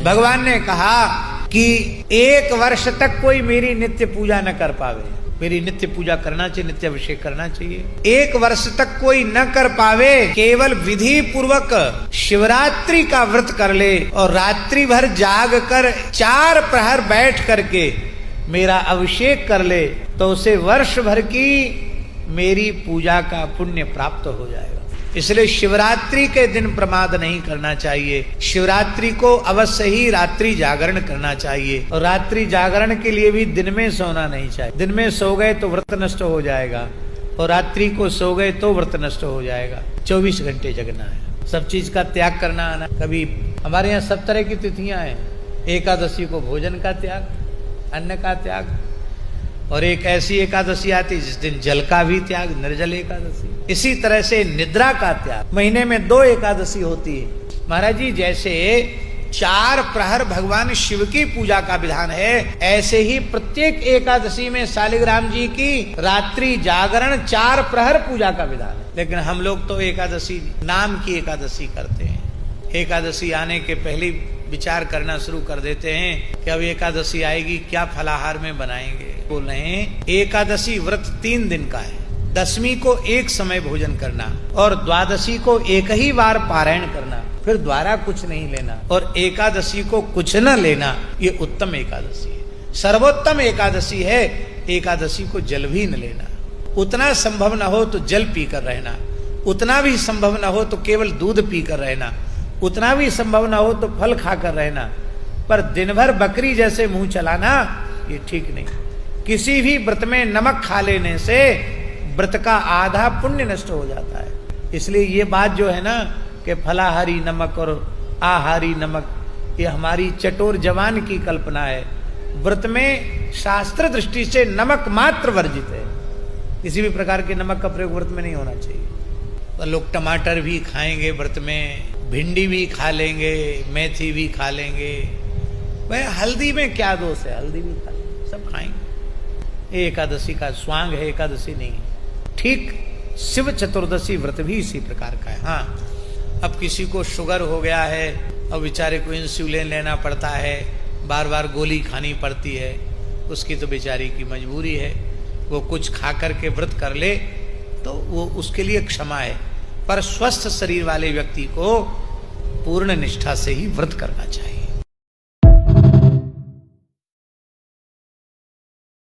भगवान ने कहा कि 1 वर्ष तक कोई मेरी नित्य पूजा न कर पावे, मेरी नित्य पूजा करना चाहिए, नित्य अभिषेक करना चाहिए। 1 वर्ष तक कोई न कर पावे, केवल विधि पूर्वक शिवरात्रि का व्रत कर ले और रात्रि भर जाग कर 4 प्रहर बैठ करके मेरा अभिषेक कर ले, तो उसे वर्ष भर की मेरी पूजा का पुण्य प्राप्त हो जाएगा। इसलिए शिवरात्रि के दिन प्रमाद नहीं करना चाहिए। शिवरात्रि को अवश्य ही रात्रि जागरण करना चाहिए, और रात्रि जागरण के लिए भी दिन में सोना नहीं चाहिए। दिन में सो गए तो व्रत नष्ट हो जाएगा, और रात्रि को सो गए तो व्रत नष्ट हो जाएगा। 24 घंटे जगना है, सब चीज का त्याग करना आना। कभी हमारे यहाँ सब तरह की तिथियां हैं। एकादशी को भोजन का त्याग, अन्न का त्याग, और एक ऐसी एकादशी आती जिस दिन जल का भी त्याग, निर्जल एकादशी। इसी तरह से निद्रा का त्याग। महीने में 2 एकादशी होती है महाराज जी। जैसे 4 प्रहर भगवान शिव की पूजा का विधान है, ऐसे ही प्रत्येक एकादशी में शालिग्राम जी की रात्रि जागरण 4 प्रहर पूजा का विधान है। लेकिन हम लोग तो एकादशी नाम की एकादशी करते हैं। एकादशी आने के पहले विचार करना शुरू कर देते हैं कि अब एकादशी आएगी, क्या फलाहार में बनाएंगे। बोल रहे हैं एकादशी व्रत 3 दिन का है। 10वीं को एक समय भोजन करना, और द्वादशी को एक ही बार पारायण करना, फिर द्वारा कुछ नहीं लेना, और एकादशी को कुछ न लेना। ये उत्तम एकादशी है, सर्वोत्तम एकादशी है। एकादशी को जल भी न लेना। उतना संभव न हो तो जल पीकर रहना, उतना भी संभव न हो तो केवल दूध पीकर रहना, उतना भी संभव ना हो तो फल खाकर रहना। पर दिन भर बकरी जैसे मुंह चलाना ये ठीक नहीं। किसी भी व्रत में नमक खा लेने से व्रत का आधा पुण्य नष्ट हो जाता है। इसलिए ये बात जो है ना कि फलाहारी नमक और आहारी नमक, ये हमारी चटोर जवान की कल्पना है। व्रत में शास्त्र दृष्टि से नमक मात्र वर्जित है। किसी भी प्रकार के नमक का प्रयोग व्रत में नहीं होना चाहिए। तो लोग टमाटर भी खाएंगे व्रत में, भिंडी भी खा लेंगे, मेथी भी खा लेंगे। भाई हल्दी में क्या दोष है, हल्दी भी खा लेंगे, सब खाएंगे। एकादशी का स्वांग है, एकादशी नहीं है। ठीक शिव चतुर्दशी व्रत भी इसी प्रकार का है। हाँ, अब किसी को शुगर हो गया है और बेचारे को इंसुलिन लेना पड़ता है, बार बार गोली खानी पड़ती है, उसकी तो बेचारी की मजबूरी है। वो कुछ खा करके व्रत कर ले तो वो उसके लिए क्षमा है। पर स्वस्थ शरीर वाले व्यक्ति को पूर्ण निष्ठा से ही व्रत करना चाहिए।